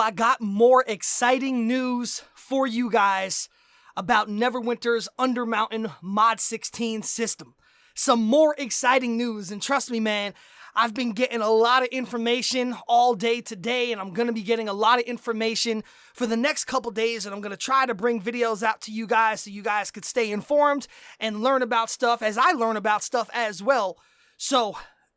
I got more exciting news for you guys about Neverwinter's Undermountain Mod 16 system. Some more exciting news, and trust me, man, I've been getting a lot of information all day today, and I'm going to be getting a lot of information for the next couple days, and I'm going to try to bring videos out to you guys so you guys could stay informed and learn about stuff as I learn about stuff as well. So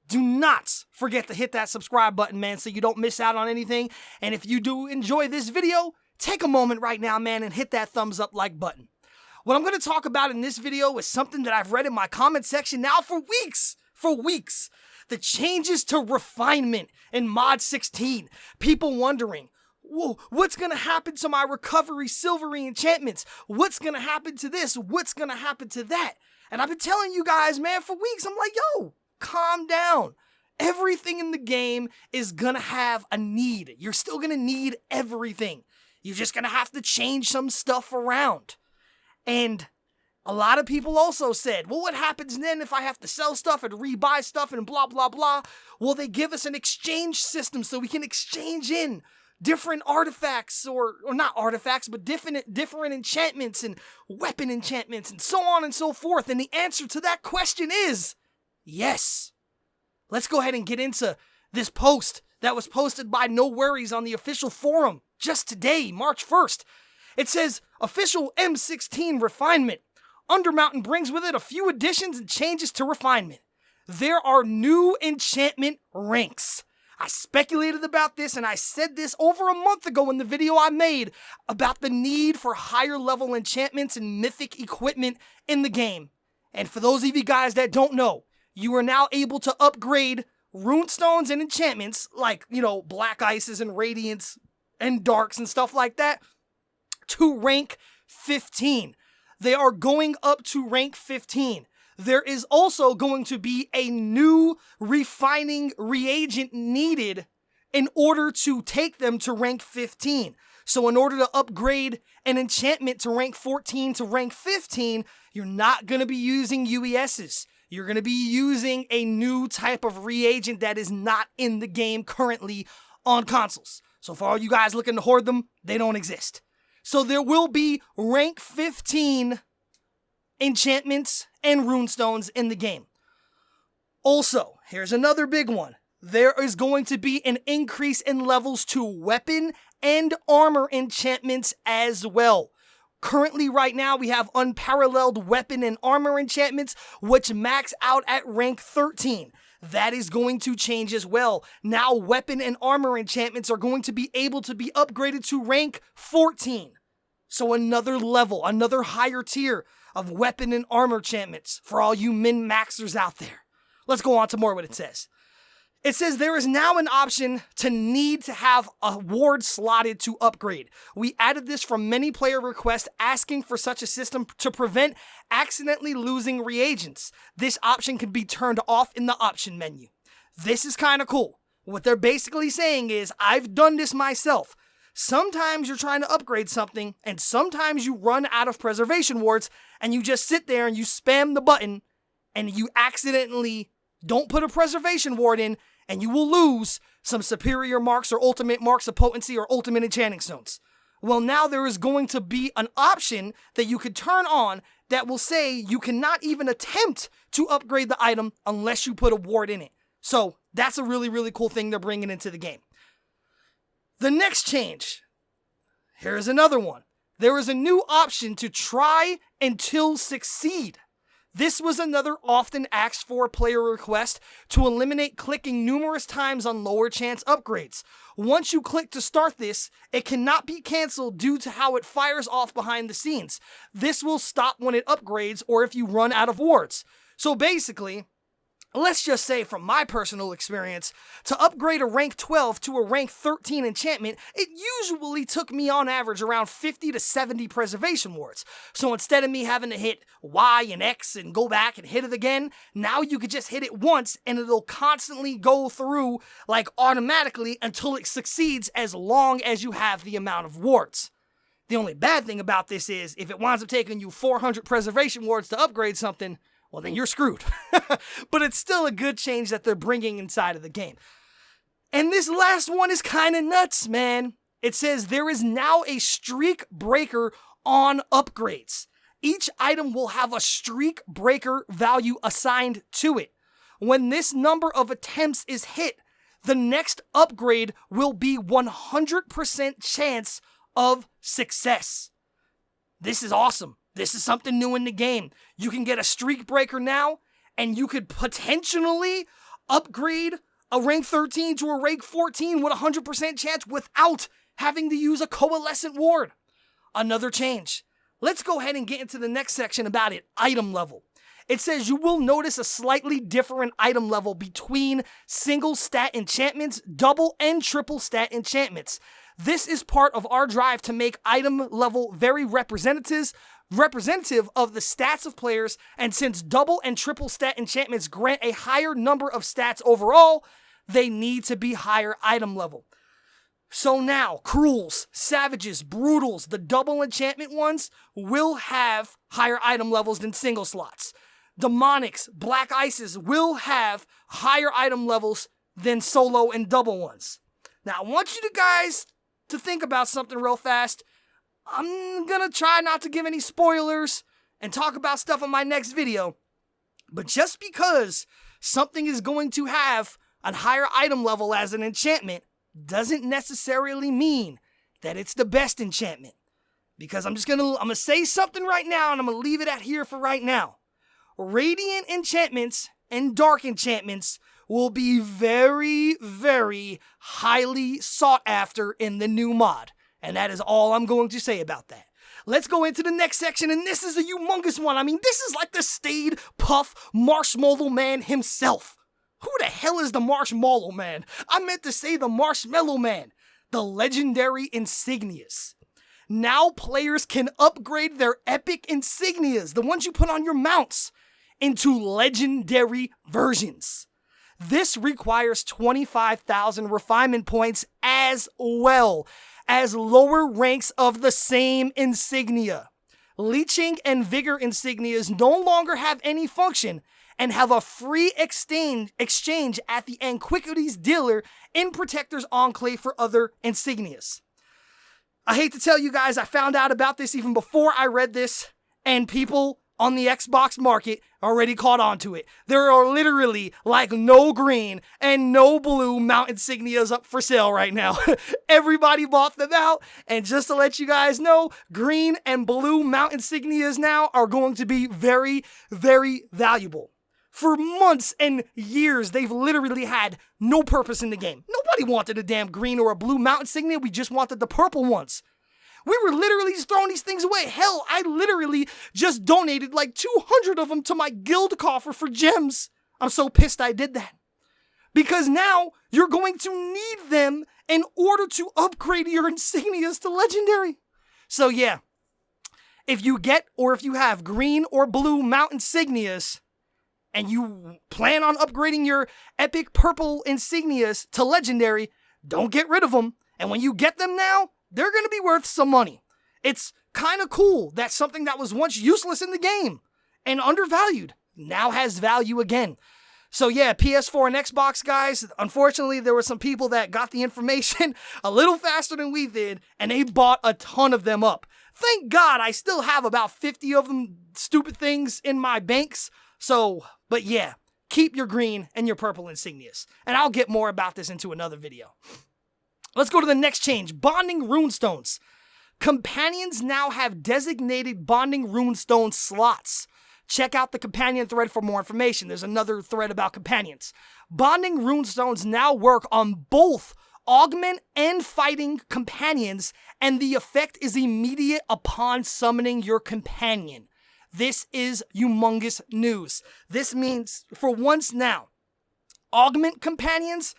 do not forget to hit that subscribe button, man, so you don't miss out on anything. And if you do enjoy this video, take a moment right now, man, and hit that thumbs up like button. What I'm going to talk about in this video is something that I've read in my comment section now for weeks. The changes to refinement in Mod 16. People wondering, whoa, what's going to happen to my recovery silvery enchantments? What's going to happen to this? What's going to happen to that? And I've been telling you guys, man, for weeks. I'm like, yo, calm down. Everything in the game is going to have a need. You're still going to need everything. You're just going to have to change some stuff around. And a lot of people also said, well, what happens then if I have to sell stuff and rebuy stuff and blah, blah, blah? Well, they give us an exchange system so we can exchange in different artifacts, or not artifacts, but different enchantments and weapon enchantments and so on and so forth. And the answer to that question is yes. Let's go ahead and get into this post that was posted by No Worries on the official forum just today, March 1st. It says, official M16 refinement. Undermountain brings with it a few additions and changes to refinement. There are new enchantment ranks. I speculated about this, and I said this over a month ago in the video I made about the need for higher level enchantments and mythic equipment in the game. And for those of you guys that don't know, you are now able to upgrade runestones and enchantments like, black ices and radiance and darks and stuff like that to rank 15. They are going up to rank 15. There is also going to be a new refining reagent needed in order to take them to rank 15. So in order to upgrade an enchantment to rank 14 to rank 15, you're not going to be using UESs. You're going to be using a new type of reagent that is not in the game currently on consoles. So for all you guys looking to hoard them, they don't exist. So there will be rank 15 enchantments and runestones in the game. Also, here's another big one. There is going to be an increase in levels to weapon and armor enchantments as well. Currently, right now, we have unparalleled weapon and armor enchantments, which max out at rank 13. That is going to change as well. Now, weapon and armor enchantments are going to be able to be upgraded to rank 14. So another level, another higher tier of weapon and armor enchantments for all you min-maxers out there. Let's go on to more what it says. It says there is now an option to need to have a ward slotted to upgrade. We added this from many player requests asking for such a system to prevent accidentally losing reagents. This option can be turned off in the option menu. This is kind of cool. What they're basically saying is, I've done this myself. Sometimes you're trying to upgrade something, and sometimes you run out of preservation wards, and you just sit there and you spam the button, and you accidentally don't put a preservation ward in, and you will lose some superior marks or ultimate marks of potency or ultimate enchanting stones. Well, now there is going to be an option that you could turn on that will say you cannot even attempt to upgrade the item unless you put a ward in it. So that's a really, really cool thing they're bringing into the game. The next change, here's another one. There is a new option to try until succeed. This was another often asked for player request to eliminate clicking numerous times on lower chance upgrades. Once you click to start this, it cannot be canceled due to how it fires off behind the scenes. This will stop when it upgrades or if you run out of wards. So basically, let's just say from my personal experience, to upgrade a rank 12 to a rank 13 enchantment, it usually took me on average around 50 to 70 preservation wards. So instead of me having to hit Y and X and go back and hit it again, now you could just hit it once and it'll constantly go through like automatically until it succeeds as long as you have the amount of wards. The only bad thing about this is if it winds up taking you 400 preservation wards to upgrade something, well, then you're screwed. But it's still a good change that they're bringing inside of the game. And this last one is kind of nuts, man. It says there is now a streak breaker on upgrades. Each item will have a streak breaker value assigned to it. When this number of attempts is hit, the next upgrade will be 100% chance of success. This is awesome. This is something new in the game. You can get a streak breaker now, and you could potentially upgrade a rank 13 to a rank 14 with a 100% chance without having to use a coalescent ward. Another change. Let's go ahead and get into the next section about it, item level. It says you will notice a slightly different item level between single stat enchantments, double and triple stat enchantments. This is part of our drive to make item level very representative of the stats of players, and since double and triple stat enchantments grant a higher number of stats overall, they need to be higher item level. So now, Cruels, Savages, Brutals, the double enchantment ones will have higher item levels than single slots. Demonics, Black Ices will have higher item levels than solo and double ones. Now, I want you guys to think about something real fast. I'm gonna try not to give any spoilers and talk about stuff in my next video. But just because something is going to have a higher item level as an enchantment doesn't necessarily mean that it's the best enchantment. Because I'm gonna say something right now, and I'm gonna leave it at here for right now. Radiant enchantments and dark enchantments will be very, very highly sought after in the new mod. And that is all I'm going to say about that. Let's go into the next section, and this is a humongous one. I mean, this is like the Stayed Puff Marshmallow Man himself. Who the hell is the Marshmallow Man? I meant to say the Marshmallow Man. The legendary Insignias. Now players can upgrade their epic Insignias, the ones you put on your mounts, into legendary versions. This requires 25,000 refinement points as well as lower ranks of the same insignia. Leeching and Vigor insignias no longer have any function and have a free exchange at the Antiquities dealer in Protector's Enclave for other insignias. I hate to tell you guys, I found out about this even before I read this, and people on the Xbox market already caught on to it. There are literally like no green and no blue mount insignias up for sale right now. Everybody bought them out, and just to let you guys know, green and blue mount insignias now are going to be very, very valuable. For months and years, they've literally had no purpose in the game. Nobody wanted a damn green or a blue mount insignia, we just wanted the purple ones. We were literally just throwing these things away. Hell, I literally just donated like 200 of them to my guild coffer for gems. I'm so pissed I did that. Because now you're going to need them in order to upgrade your insignias to legendary. So yeah, if you get or if you have green or blue mount insignias and you plan on upgrading your epic purple insignias to legendary, don't get rid of them. And when you get them now, they're going to be worth some money. It's kind of cool that something that was once useless in the game and undervalued now has value again. So yeah, PS4 and Xbox guys, unfortunately there were some people that got the information a little faster than we did, and they bought a ton of them up. Thank God I still have about 50 of them stupid things in my banks. So, but yeah, keep your green and your purple insignias. And I'll get more about this into another video. Let's go to the next change, bonding runestones. Companions now have designated bonding runestone slots. Check out the companion thread for more information. There's another thread about companions. Bonding runestones now work on both augment and fighting companions, and the effect is immediate upon summoning your companion. This is humongous news. This means, for once now, augment companions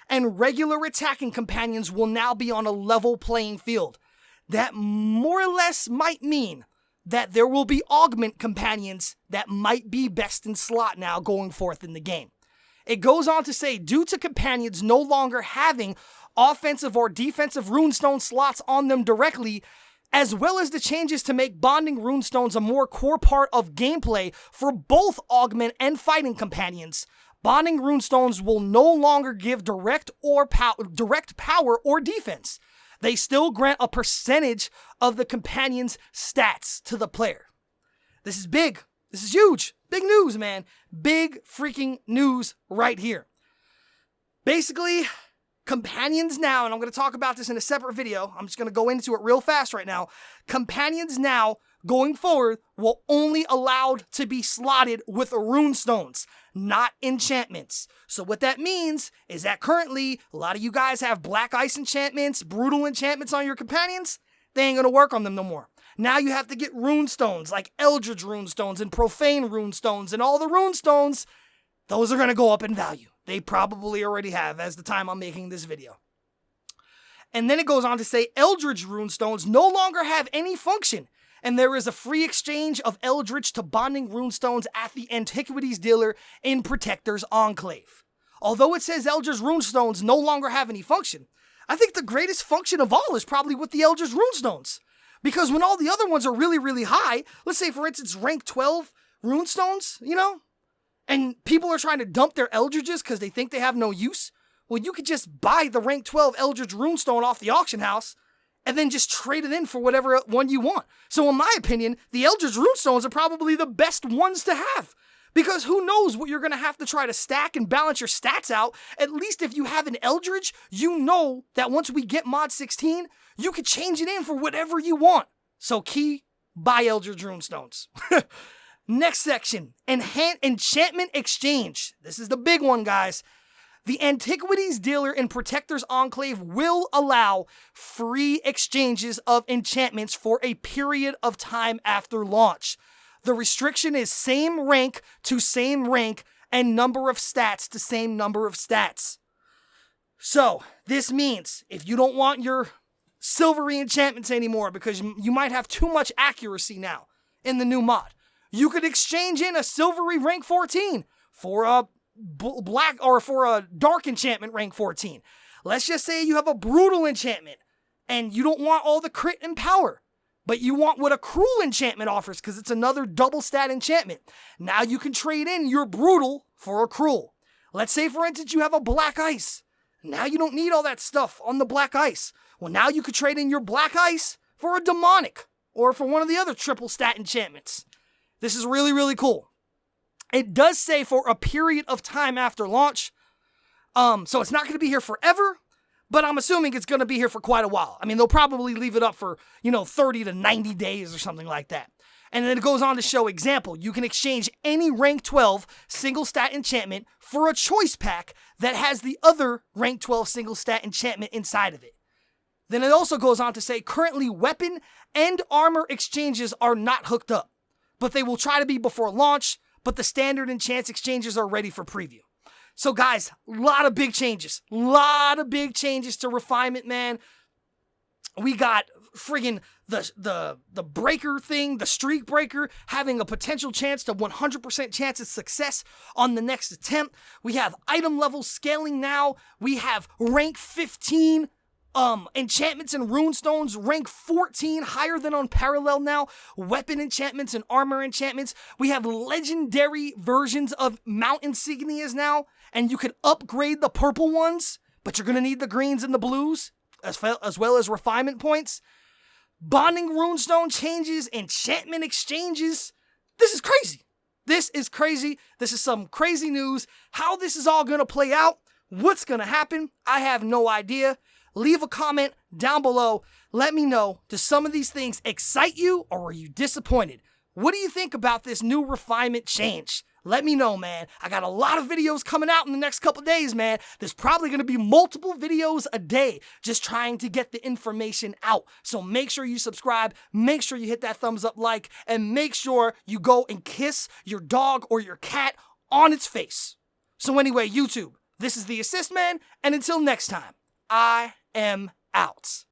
and regular attacking companions will now be on a level playing field. That more or less might mean that there will be augment companions that might be best in slot now going forth in the game. It goes on to say, due to companions no longer having offensive or defensive runestone slots on them directly, as well as the changes to make bonding runestones a more core part of gameplay for both augment and fighting companions, bonding runestones will no longer give direct power or defense. they still grant a percentage of the companion's stats to the player. This is big. This is huge. Big news, man. Big freaking news right here. Basically, companions now, and I'm going to talk about this in a separate video. I'm just going to go into it real fast right now. Companions now, going forward, will only allowed to be slotted with runestones, not enchantments. So what that means is that currently, a lot of you guys have black ice enchantments, brutal enchantments on your companions. They ain't going to work on them no more. Now you have to get runestones, like Eldritch runestones and profane runestones, and all the runestones, those are going to go up in value. They probably already have as the time I'm making this video. And then it goes on to say Eldritch runestones no longer have any function, and there is a free exchange of Eldritch to bonding runestones at the Antiquities dealer in Protector's Enclave. Although it says Eldritch runestones no longer have any function, I think the greatest function of all is probably with the Eldritch runestones. Because when all the other ones are really, really high, let's say, for instance, rank 12 runestones, you know, and people are trying to dump their Eldritches because they think they have no use, well, you could just buy the rank 12 Eldritch runestone off the auction house and then just trade it in for whatever one you want. So in my opinion, the Eldritch runestones are probably the best ones to have. Because who knows what you're going to have to try to stack and balance your stats out. At least if you have an Eldritch, you know that once we get mod 16, you could change it in for whatever you want. So key, buy Eldritch runestones. Next section, Enchantment Exchange. This is the big one, guys. The Antiquities dealer in Protector's Enclave will allow free exchanges of enchantments for a period of time after launch. The restriction is same rank to same rank and number of stats to same number of stats. So, this means if you don't want your silvery enchantments anymore because you might have too much accuracy now in the new mod, you could exchange in a silvery rank 14 for a black or for a dark enchantment rank 14. Let's just say you have a brutal enchantment and you don't want all the crit and power, but you want what a cruel enchantment offers because it's another double stat enchantment. Now you can trade in your brutal for a cruel. Let's say, for instance, you have a black ice. Now you don't need all that stuff on the black ice. Well, now you could trade in your black ice for a demonic or for one of the other triple stat enchantments. This is really, really cool. It does say for a period of time after launch. So it's not going to be here forever, but I'm assuming it's going to be here for quite a while. I mean, they'll probably leave it up for, 30 to 90 days or something like that. And then it goes on to show example. You can exchange any rank 12 single stat enchantment for a choice pack that has the other rank 12 single stat enchantment inside of it. Then it also goes on to say currently weapon and armor exchanges are not hooked up, but they will try to be before launch, but the standard and chance exchanges are ready for preview. So guys, a lot of big changes. To Refinement, man. We got friggin' the breaker thing, the streak breaker, having a potential chance to 100% chance of success on the next attempt. We have item level scaling now. We have rank 15 enchantments and runestones, rank 14, higher than Unparalleled now. Weapon enchantments and armor enchantments. We have legendary versions of Mount Insignias now, and you can upgrade the purple ones, but you're going to need the greens and the blues, as well as refinement points. Bonding runestone changes, enchantment exchanges. This is crazy. This is some crazy news. How this is all going to play out, what's going to happen, I have no idea. Leave a comment down below. Let me know, do some of these things excite you or are you disappointed? What do you think about this new refinement change? Let me know, man. I got a lot of videos coming out in the next couple days, man. There's probably going to be multiple videos a day just trying to get the information out. So make sure you subscribe, make sure you hit that thumbs up like, and make sure you go and kiss your dog or your cat on its face. So anyway, YouTube, this is the Assist Man, and until next time, I am out.